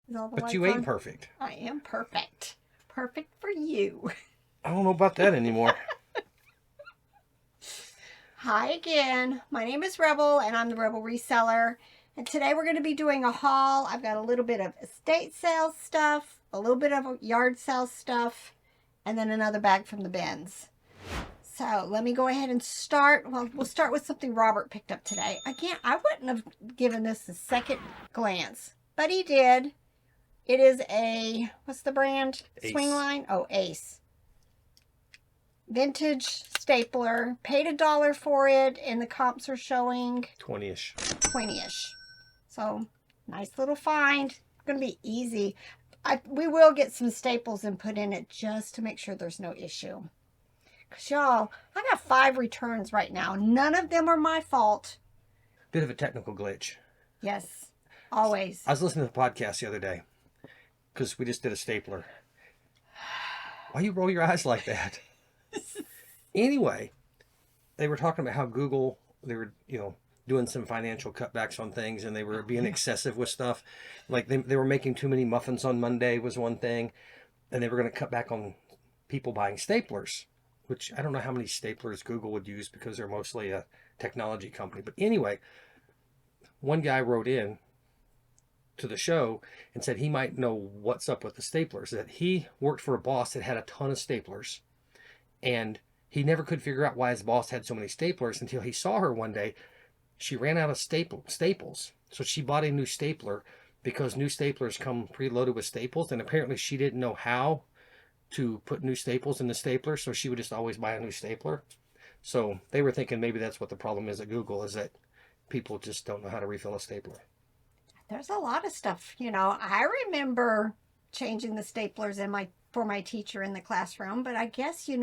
Is all the But lights you ain't on? perfect. I am perfect. Perfect for you. I don't know about that anymore. Hi again. My name is Rebel and I'm the Rebel Reseller. And today we're going to be doing a haul. I've got a little bit of estate sales stuff, a little bit of yard sale stuff, and then another bag from the bins. So let me go ahead and start. Well, we'll start with something Robert picked up today. Again, I wouldn't have given this a second glance, but he did. It is a, what's the brand? Ace. Swing line? Oh, Ace. Vintage stapler. Paid $1 for it, and the comps are showing 20-ish. 20-ish. So, nice little find. Going to be easy. We will get some staples and put in it just to make sure there's no issue. Because, y'all, I got 5 returns right now. None of them are my fault. Bit of a technical glitch. Yes, always. I was listening to the podcast the other day because we just did a stapler. Why you roll your eyes like that? Anyway, they were talking about how Google, they were, doing some financial cutbacks on things, and they were being excessive with stuff. Like they were making too many muffins on Monday was one thing, and they were going to cut back on people buying staplers, which I don't know how many staplers Google would use because they're mostly a technology company. But anyway, one guy wrote in to the show and said he might know what's up with the staplers, that he worked for a boss that had a ton of staplers, and he never could figure out why his boss had so many staplers until he saw her one day. She ran out of staples, so she bought a new stapler because new staplers come preloaded with staples, and apparently she didn't know how to put new staples in the stapler, so she would just always buy a new stapler. So they were thinking maybe that's what the problem is at Google, is that people just don't know how to refill a stapler. There's a lot of stuff, I remember changing the staplers for my teacher in the classroom, but I guess, a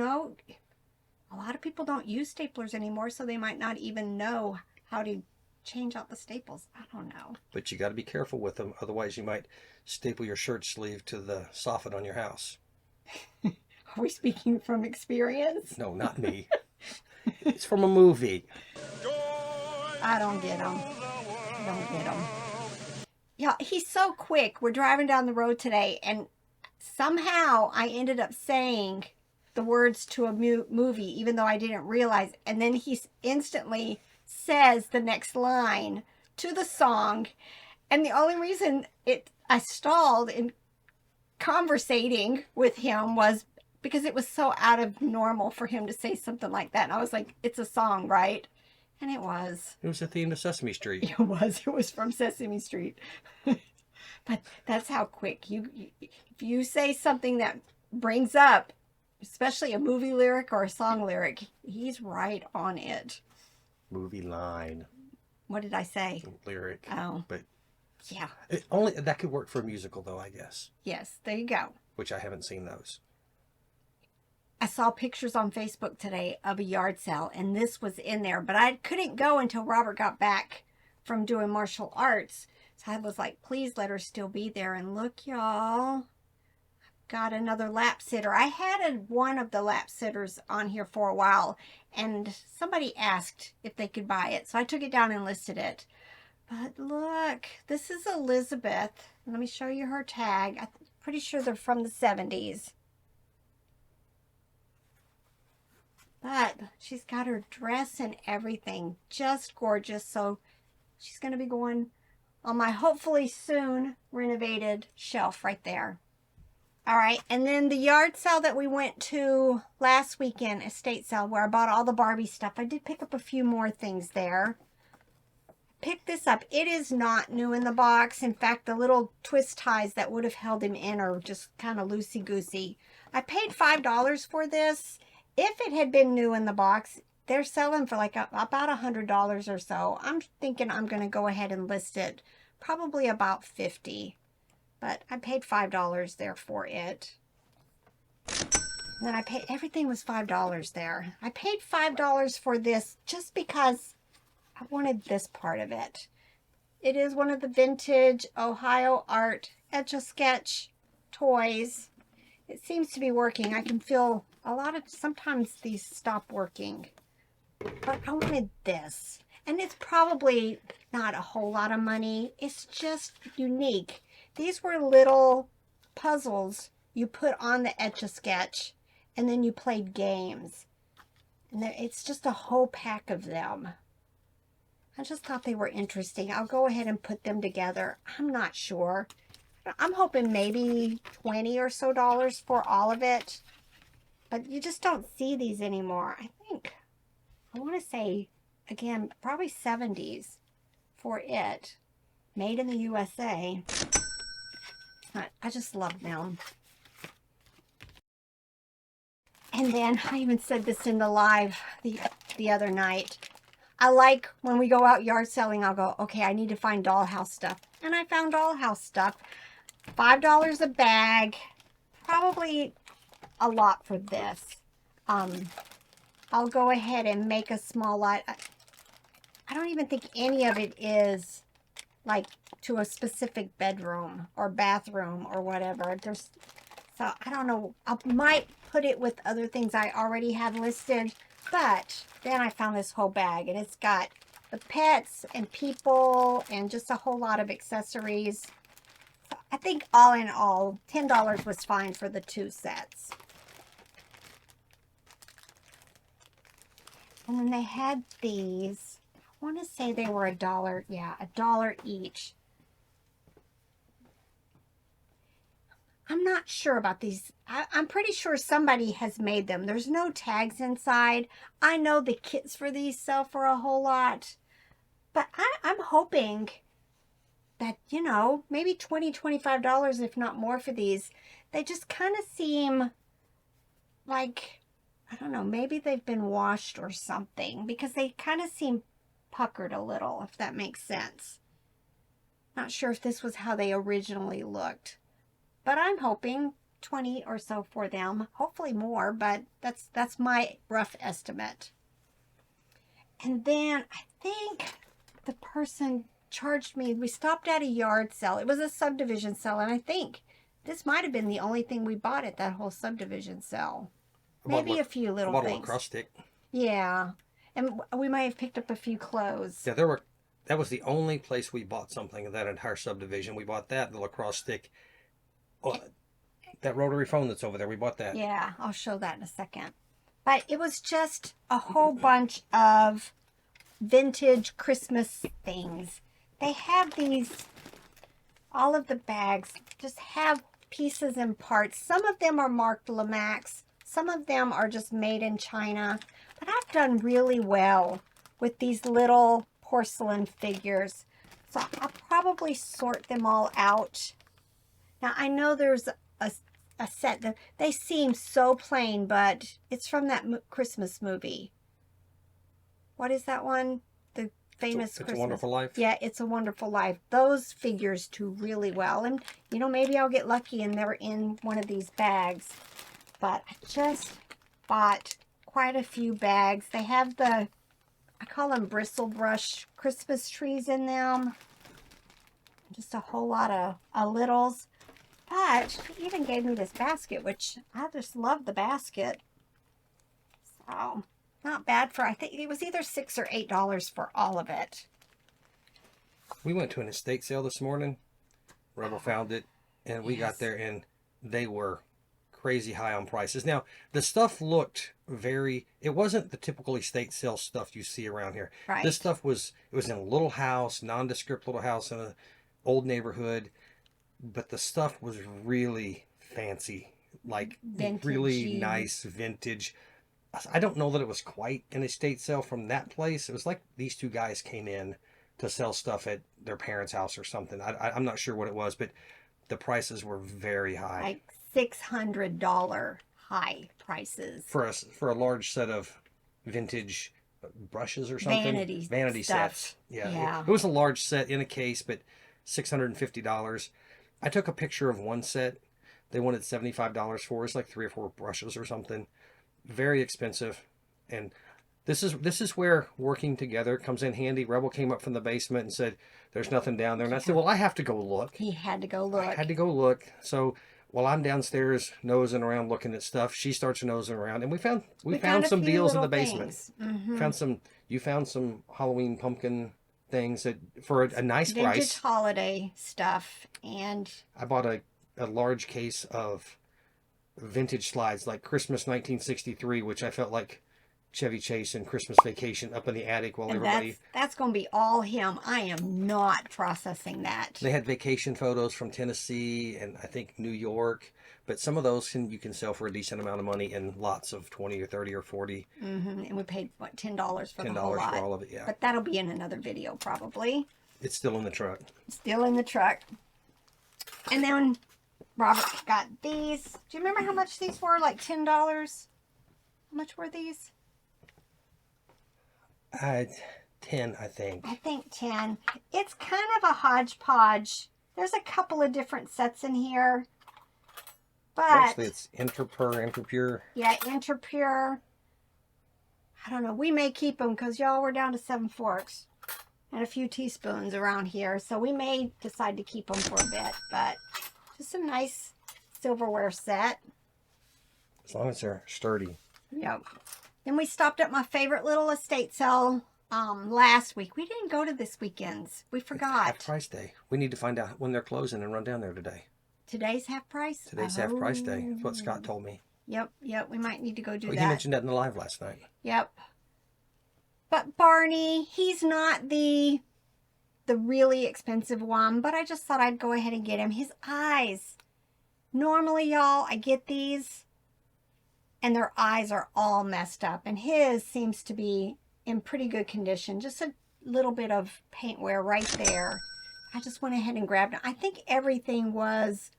lot of people don't use staplers anymore, so they might not even know how to change out the staples. I don't know. But you got to be careful with them, otherwise you might staple your shirt sleeve to the soffit on your house. Are we speaking from experience? No, not me. It's from a movie. I don't get them. I don't get them. Yeah, he's so quick. We're driving down the road today, and somehow I ended up saying the words to a movie, even though I didn't realize. And then he instantly says the next line to the song. And the only reason I stalled in conversating with him was because it was so out of normal for him to say something like that. And I was like, it's a song, right? And it was. It was the theme to Sesame Street. It was. It was from Sesame Street. But that's how quick if you say something that brings up, especially a movie lyric or a song lyric, he's right on it. Movie line. What did I say? Lyric. Oh. But yeah. Only that could work for a musical, though, I guess. Yes, there you go. Which I haven't seen those. I saw pictures on Facebook today of a yard sale, and this was in there, but I couldn't go until Robert got back from doing martial arts. So I was like, please let her still be there. And look, y'all, got another lap sitter. I had one of the lap sitters on here for a while, and somebody asked if they could buy it. So I took it down and listed it. But look, this is Elizabeth. Let me show you her tag. I'm pretty sure they're from the 70s. But she's got her dress and everything. Just gorgeous. So she's going to be going on my hopefully soon renovated shelf right there. All right. And then the yard sale that we went to last weekend, estate sale, where I bought all the Barbie stuff. I did pick up a few more things there. Pick this up. It is not new in the box. In fact, the little twist ties that would have held him in are just kind of loosey-goosey. I paid $5 for this. If it had been new in the box, they're selling for like about $100 or so. I'm thinking I'm going to go ahead and list it probably about $50. But I paid $5 there for it. And then I paid, everything was $5 there. I paid $5 for this just because I wanted this part of it. It is one of the vintage Ohio Art Etch-a-Sketch toys. It seems to be working. I can feel sometimes these stop working. But I wanted this. And it's probably not a whole lot of money. It's just unique. These were little puzzles you put on the Etch-a-Sketch, and then you played games. And it's just a whole pack of them. I just thought they were interesting. I'll go ahead and put them together. I'm not sure. I'm hoping maybe $20 or so for all of it. But you just don't see these anymore. I think, I want to say, again, probably 70s for it. Made in the USA. I just love them. And then, I even said this in the live the other night. I like when we go out yard selling, I'll go, okay, I need to find dollhouse stuff. And I found dollhouse stuff. $5 a bag. Probably a lot for this. I'll go ahead and make a small lot. I don't even think any of it is like to a specific bedroom or bathroom or whatever. So I don't know. I might put it with other things I already have listed. But then I found this whole bag, and it's got the pets and people and just a whole lot of accessories. So I think all in all, $10 was fine for the 2 sets. And then they had these. I want to say they were $1. Yeah, $1 each. I'm not sure about these. I'm pretty sure somebody has made them. There's no tags inside. I know the kits for these sell for a whole lot. But I'm hoping that, you know, maybe $20, $25, if not more for these. They just kind of seem like, I don't know, maybe they've been washed or something. Because they kind of seem puckered a little, if that makes sense. Not sure if this was how they originally looked. But I'm hoping 20 or so for them. Hopefully more, but that's my rough estimate. And then I think the person charged me, we stopped at a yard sale. It was a subdivision sale, and I think this might have been the only thing we bought at that whole subdivision sale. Maybe a few little things. A lacrosse stick. Yeah. And we might have picked up a few clothes. Yeah, that was the only place we bought something in that entire subdivision. We bought that, the lacrosse stick. That rotary phone that's over there, we bought that. Yeah, I'll show that in a second. But it was just a whole bunch of vintage Christmas things. They have these, all of the bags just have pieces and parts. Some of them are marked Lamax. Some of them are just made in China. But I've done really well with these little porcelain figures. So I'll probably sort them all out. Now, I know there's a set that they seem so plain, but it's from that Christmas movie. What is that one? The famous Christmas. It's a Wonderful Life? Yeah, It's a Wonderful Life. Those figures do really well. And, you know, maybe I'll get lucky and they're in one of these bags. But I just bought quite a few bags. They have the, I call them bristle brush Christmas trees in them. Just a whole lot of littles. But she even gave me this basket, which I just love the basket. So, not bad for, I think it was either $6 or $8 for all of it. We went to an estate sale this morning. Rebel found it, and we got there, and they were crazy high on prices. Now, the stuff looked it wasn't the typical estate sale stuff you see around here. Right. This stuff it was in a little house, nondescript little house in an old neighborhood. But the stuff was really fancy, like vintage-y. Really nice vintage. I don't know that it was quite an estate sale from that place. It was like these two guys came in to sell stuff at their parents' house or something. I'm not sure what it was, but the prices were very high. Like $600 high prices. For a large set of vintage brushes or something. Vanity stuff. sets. Yeah. It was a large set in a case, but $650. I took a picture of one set. They wanted $75 for it. It's like 3 or 4 brushes or something. Very expensive. And this is where working together comes in handy. Rebel came up from the basement and said, there's nothing down there. And I said, well, I have to go look. He had to go look. I had to go look. So while I'm downstairs nosing around looking at stuff, she starts nosing around. And we found some deals in the basement. Mm-hmm. You found some Halloween pumpkin things that for a nice Vintage price. holiday stuff. And I bought a large case of vintage slides like Christmas 1963, which I felt like Chevy Chase and Christmas Vacation up in the attic while everybody... that's going to be all him. I am not processing that. They had vacation photos from Tennessee and I think New York, but some of those you can sell for a decent amount of money in lots of 20 or 30 or 40. Mm-hmm. And we paid, what, $10 for the whole $10 lot. for all of it, yeah. But that'll be in another video probably. It's still in the truck. Still in the truck. And then Robert got these. Do you remember how much these were? Like $10? How much were these? 10, I think. I think 10. It's kind of a hodgepodge. There's a couple of different sets in here. But Mostly it's Interpure. Yeah, Interpure. I don't know. We may keep them because y'all were down to 7 forks and a few teaspoons around here. So we may decide to keep them for a bit. But just a nice silverware set. As long as they're sturdy. Yep. Then we stopped at my favorite little estate sale last week. We didn't go to this weekend's. We forgot. It's half price day. We need to find out when they're closing and run down there today. Today's half price? Today's half price day. That's what Scott told me. Yep. We might need to go do that. He mentioned that in the live last night. Yep. But Barney, he's not the really expensive one, but I just thought I'd go ahead and get him. His eyes. Normally, y'all, I get these and their eyes are all messed up. And his seems to be in pretty good condition. Just a little bit of paint wear right there. I just went ahead and grabbed it. I think everything was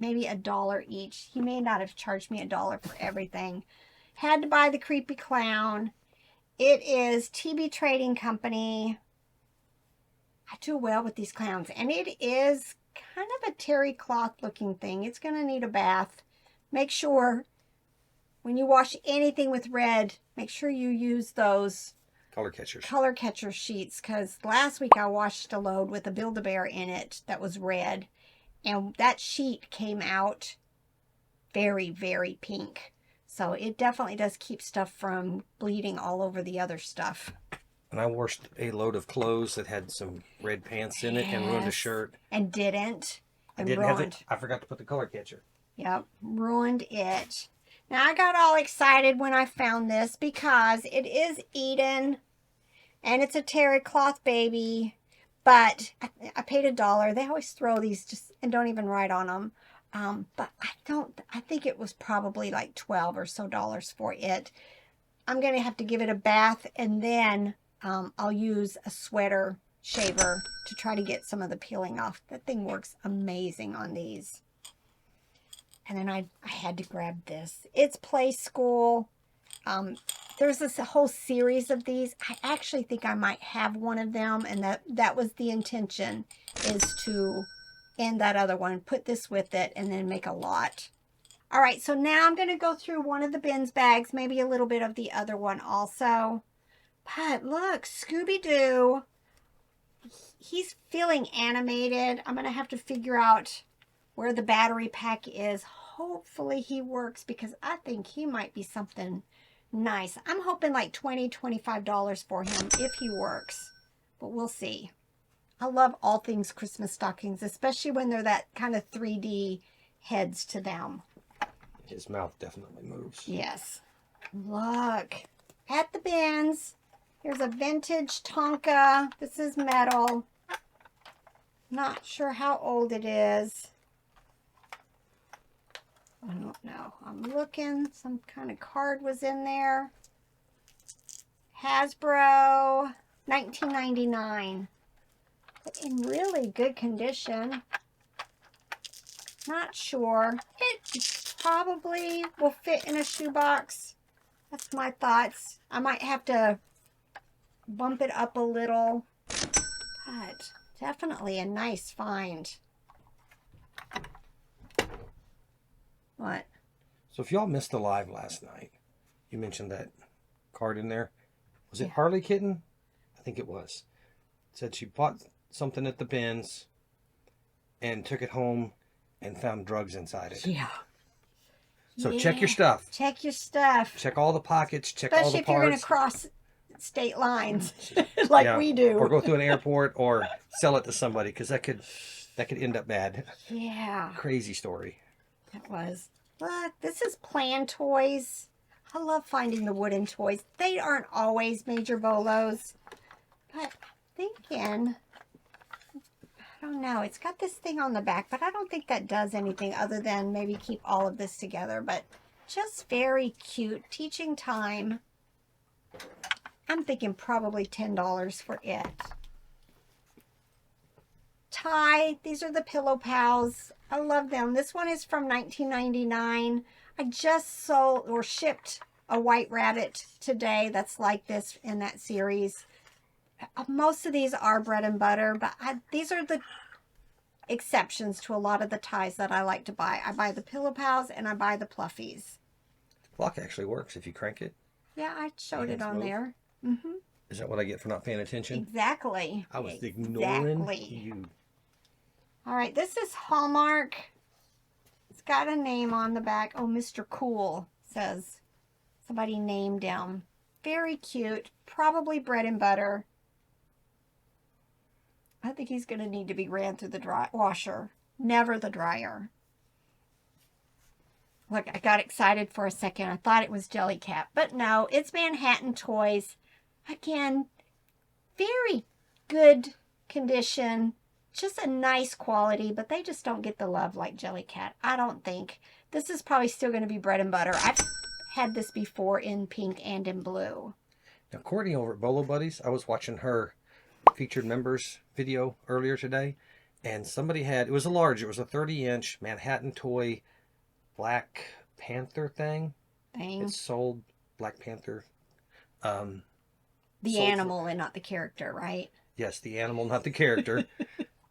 maybe $1 each. He may not have charged me $1 for everything. Had to buy the creepy clown. It is TB Trading Company. I do well with these clowns. And it is kind of a terry cloth looking thing. It's going to need a bath. Make sure when you wash anything with red, make sure you use those color catcher sheets, because last week I washed a load with a Build-A-Bear in it that was red, and that sheet came out very, very pink. So it definitely does keep stuff from bleeding all over the other stuff. And I washed a load of clothes that had some red pants in it and ruined a shirt. And didn't. I didn't have it. I forgot to put the color catcher. Yep, ruined it. Now I got all excited when I found this because it is Eden and it's a terry cloth baby, but I paid $1. They always throw these just and don't even write on them. But I think it was probably like $12 or so for it. I'm going to have to give it a bath and then I'll use a sweater shaver to try to get some of the peeling off. That thing works amazing on these. And then I had to grab this. It's Play School. There's this whole series of these. I actually think I might have one of them, and that was the intention, is to end that other one, put this with it, and then make a lot. All right, so now I'm going to go through one of the bins bags, maybe a little bit of the other one also. But look, ScoobyDoo. He's feeling animated. I'm going to have to figure out where the battery pack is. Hopefully he works because I think he might be something nice. I'm hoping like $20, $25 for him if he works. But we'll see. I love all things Christmas stockings, especially when they're that kind of 3D heads to them. His mouth definitely moves. Yes. Look at the bins. Here's a vintage Tonka. This is metal. Not sure how old it is. I don't know. I'm looking. Some kind of card was in there. Hasbro, 1999. But in really good condition. Not sure. It probably will fit in a shoebox. That's my thoughts. I might have to bump it up a little. But definitely a nice find. What? So if y'all missed the live last night, you mentioned that card in there. Was it Harley Kitten? I think it was. It said she bought something at the bins and took it home and found drugs inside it. Yeah. So check your stuff. Check your stuff. Check all the pockets. Check all the parts. Especially if you're going to state lines like Yeah, we do. or go through an airport, or sell it to somebody, because that could end up bad. Yeah, Crazy story. it was. Look, this is Plan Toys. I love finding the wooden toys. They aren't always major bolos, but I'm thinking, I don't know. It's got this thing on the back, but I don't think that does anything other than maybe keep all of this together. But just very cute. Teaching time. I'm thinking probably $10 for it. Tie. These are the Pillow Pals. I love them. This one is from 1999. I just sold or shipped a white rabbit today that's like this in that series. Most of these are bread and butter, but these are the exceptions to a lot of the ties that I like to buy. I buy the Pillow Pals and I buy the Pluffies. The clock actually works if you crank it. Yeah, I showed it on move. there. Is that what I get for not paying attention? Exactly. I was ignoring you. All right, this is Hallmark. It's got a name on the back. Oh, Mr. Cool says. Somebody named him. Very cute. Probably bread and butter. I think he's going to need to be ran through the washer. Never the dryer. Look, I got excited for a second. I thought it was Jellycat. But no, it's Manhattan Toys. Again, very good condition. Just a nice quality, but they just don't get the love like Jellycat. I don't think. This is probably still going to be bread and butter. I've had this before in pink and in blue. Now, Courtney over at BOLO Buddies, I was watching her featured members video earlier today, and somebody had, it was a 30-inch Manhattan Toy Black Panther thing. It sold Black Panther. The animal and not the character, right? Yes, the animal, not the character.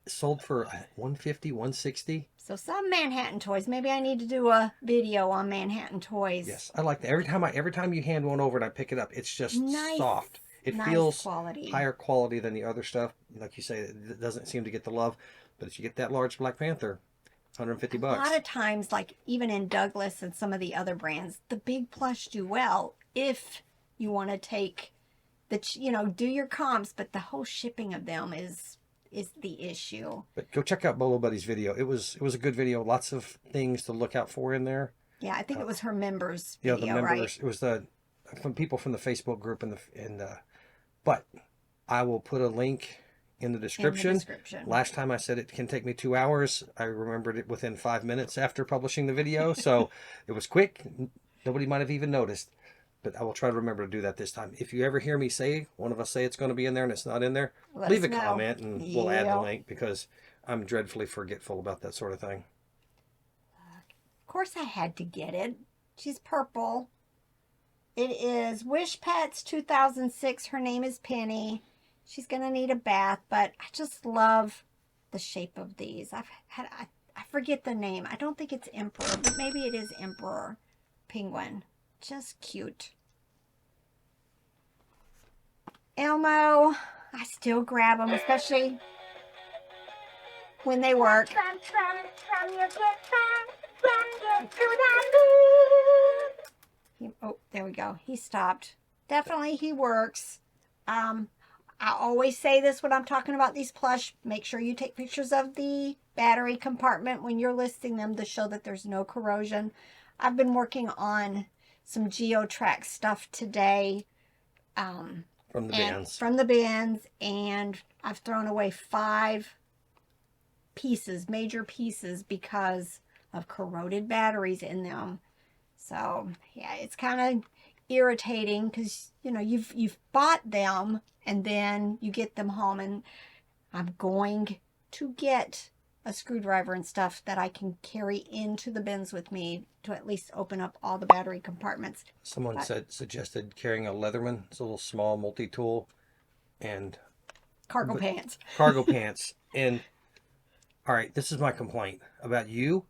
Sold for $150, $160. So some Manhattan Toys. Maybe I need to do a video on Manhattan Toys. Yes, I like that. Every time you hand one over and I pick it up, it's just nice, soft. It nice feels quality. Higher quality than the other stuff. Like you say, it doesn't seem to get the love. But if you get that large Black Panther, $150. A lot of times, like even in Douglas and some of the other brands, the big plush do well if you want to take the, do your comps, but the whole shipping of them is the issue. But go check out BOLO Buddy's video. It was a good video. Lots of things to look out for in there. Yeah, I think it was her members video, the members. Right? It was from people from the Facebook group but I will put a link in the description. Last time I said it can take me 2 hours. I remembered it within 5 minutes after publishing the video, so it was quick. Nobody might have even noticed. But I will try to remember to do that this time. If you ever hear me one of us say it's going to be in there and it's not in there, leave a comment and we'll add the link, because I'm dreadfully forgetful about that sort of thing. Of course I had to get it. She's purple. It is Wishpets 2006. Her name is Penny. She's going to need a bath, but I just love the shape of these. I forget the name. I don't think it's Emperor, but maybe it is Emperor Penguin. Just cute. Elmo, I still grab them, especially when they work. Oh, there we go. He stopped. Definitely he works. I always say this when I'm talking about these plush. Make sure you take pictures of the battery compartment when you're listing them to show that there's no corrosion. I've been working on some GeoTrack stuff today. From the bins. And I've thrown away 5 major pieces, because of corroded batteries in them. So, yeah, it's kind of irritating, because, you've bought them and then you get them home, and I'm going to get a screwdriver and stuff that I can carry into the bins with me to at least open up all the battery compartments. Someone suggested carrying a Leatherman. It's a little small multi-tool and cargo pants. Cargo pants. And all right, this is my complaint about you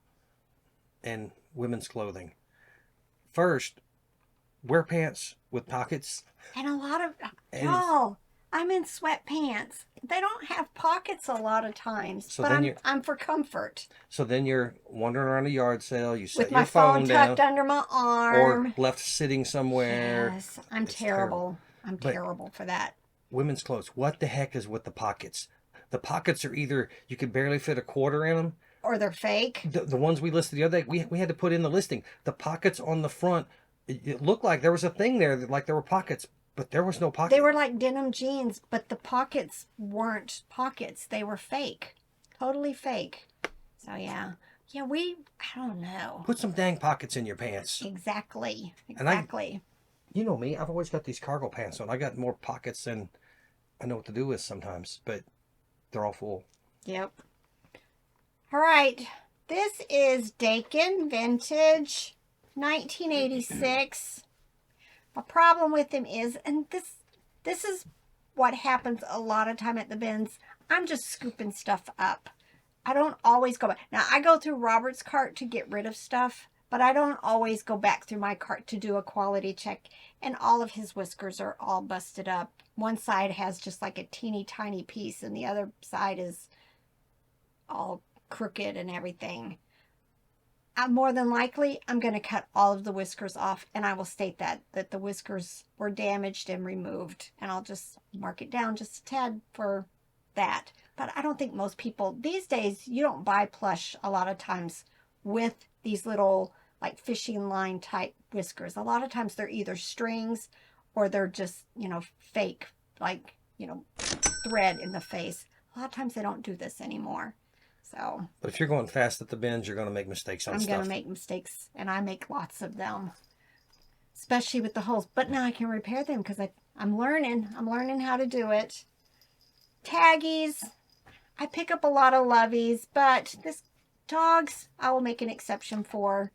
and women's clothing. First, wear pants with pockets. And a lot of y'all, I'm in sweatpants. They don't have pockets a lot of times, so but I'm for comfort. So then you're wandering around a yard sale. You set with your my phone down, tucked under my arm, or left sitting somewhere. Yes, I'm terrible. I'm But terrible for that. women's clothes, what the heck is with the pockets? The pockets are either you could barely fit a quarter in them. Or they're fake. The ones we listed the other day, we had to put in the listing. The pockets on the front, it looked like there was a thing there, like there were pockets, but there was no pocket. They were like denim jeans, but the pockets weren't pockets. They were fake. Totally fake. So, yeah. Yeah, I don't know. Put some dang pockets in your pants. Exactly. And Exactly. You know me, I've always got these cargo pants on. I got more pockets than I know what to do with sometimes, but they're all full. Yep. All right. This is Dakin Vintage 1986. My problem with them is, and this is what happens a lot of time at the bins, I'm just scooping stuff up. I don't always go back. Now, I go through Robert's cart to get rid of stuff, but I don't always go back through my cart to do a quality check. And all of his whiskers are all busted up. One side has just like a teeny tiny piece, and the other side is all crooked and everything. More than likely, I'm going to cut all of the whiskers off, and I will state that the whiskers were damaged and removed. And I'll just mark it down just a tad for that. But I don't think most people, these days, you don't buy plush a lot of times with these little like fishing line type whiskers. A lot of times they're either strings or they're just, fake, like, thread in the face. A lot of times they don't do this anymore. So, but if you're going fast at the bins, you're going to make mistakes on stuff. I'm going to make mistakes, and I make lots of them, especially with the holes. But now I can repair them because I'm learning. I'm learning how to do it. Taggies. I pick up a lot of loveys, but this dogs, I will make an exception for.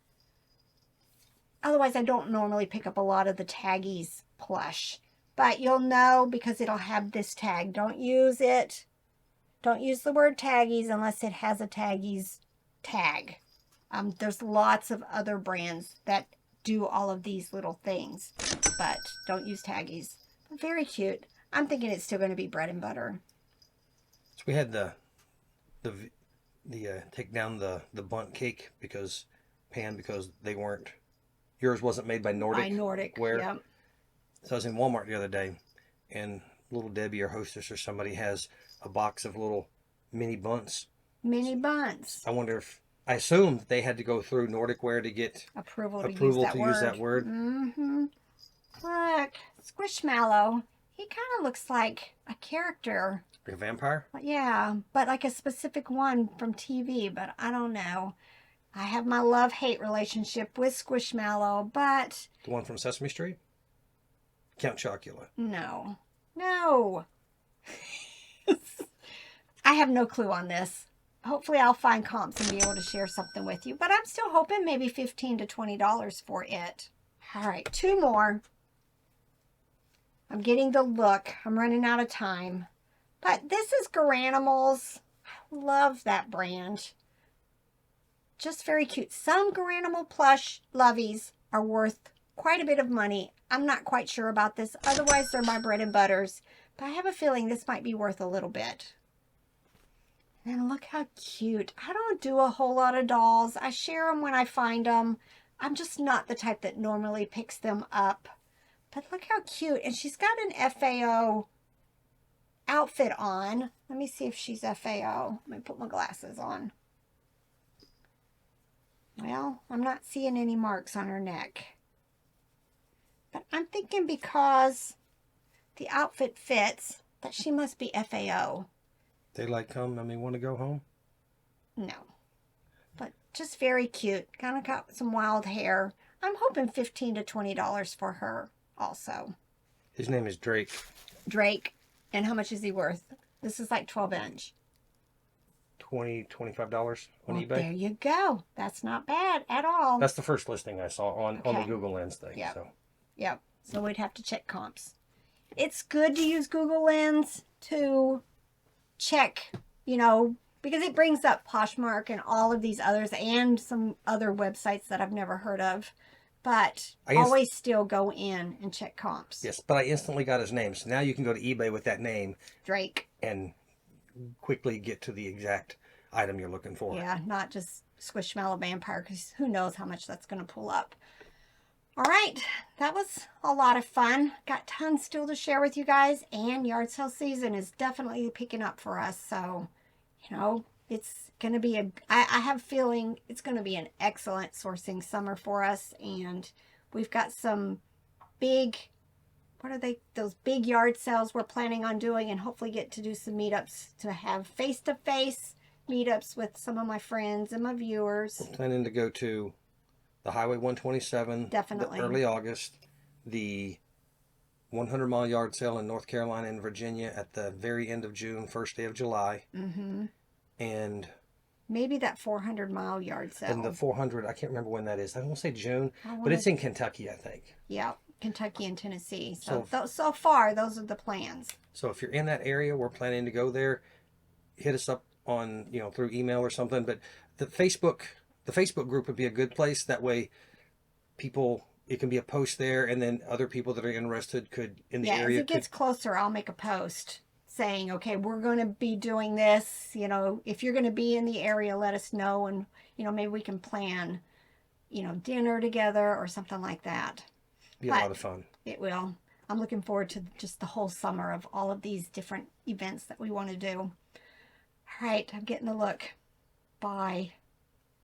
Otherwise, I don't normally pick up a lot of the Taggies plush. But you'll know because it'll have this tag. Don't use it. Don't use the word Taggies unless it has a Taggies tag. There's lots of other brands that do all of these little things, but don't use Taggies. Very cute. I'm thinking it's still going to be bread and butter. So we had the take down the bunt cake because they weren't, yours wasn't made by Nordic. By Nordic, ware. Yep. So I was in Walmart the other day, and little Debbie or hostess or somebody has a box of little mini bunts. Mini bunts. I assumed they had to go through Nordic ware to get approval to use that word. Mm-hmm. Look, Squishmallow. He kind of looks like a character. Like a vampire? Yeah, but like a specific one from TV, but I don't know. I have my love-hate relationship with Squishmallow, but... The one from Sesame Street? Count Chocula. No. No. I have no clue on this. Hopefully I'll find comps and be able to share something with you, but I'm still hoping maybe $15 to $20 for it. All right, 2 more. I'm getting the look. I'm running out of time. But this is Garanimals. I love that brand. Just very cute. Some Garanimal plush loveys are worth quite a bit of money. I'm not quite sure about this. Otherwise, they're my bread and butters. But I have a feeling this might be worth a little bit. And look how cute. I don't do a whole lot of dolls. I share them when I find them. I'm just not the type that normally picks them up. But look how cute. And she's got an FAO outfit on. Let me see if she's FAO. Let me put my glasses on. Well, I'm not seeing any marks on her neck. But I'm thinking because the outfit fits that she must be FAO. Daylight come and they want to go home? No. But just very cute. Kind of got some wild hair. I'm hoping $15 to $20 for her also. His name is Drake. Drake. And how much is he worth? This is like 12-inch. $20, $25 on eBay. There you go. That's not bad at all. That's the first listing I saw on the Google Lens thing. Yep. So. Yep. So we'd have to check comps. It's good to use Google Lens to check, because it brings up Poshmark and all of these others and some other websites that I've never heard of. But always still go in and check comps. Yes, but I instantly got his name. So now you can go to eBay with that name. Drake. And quickly get to the exact item you're looking for. Yeah, not just Squishmallow Vampire, because who knows how much that's going to pull up. All right, that was a lot of fun. Got tons still to share with you guys, and yard sale season is definitely picking up for us. So, you know, it's going to be I have a feeling it's going to be an excellent sourcing summer for us. And we've got some big, what are they, those big yard sales we're planning on doing, and hopefully get to do some meetups to have face-to-face meetups with some of my friends and my viewers. Planning to go to the Highway 127, Definitely. early August, the 100-mile yard sale in North Carolina and Virginia at the very end of June, first day of July. Mm-hmm. And maybe that 400-mile yard sale. And the 400, I can't remember when that is. I won't say June, but it's in Kentucky, I think. Yeah, Kentucky and Tennessee. So far, those are the plans. So if you're in that area, we're planning to go there. Hit us up on, through email or something. But the Facebook group would be a good place. That way, it can be a post there, and then other people that are interested in the area. As it gets closer, I'll make a post saying, okay, we're going to be doing this. If you're going to be in the area, let us know, and maybe we can plan, dinner together or something like that. Be a lot of fun. It will. I'm looking forward to just the whole summer of all of these different events that we want to do. All right, I'm getting a look. Bye.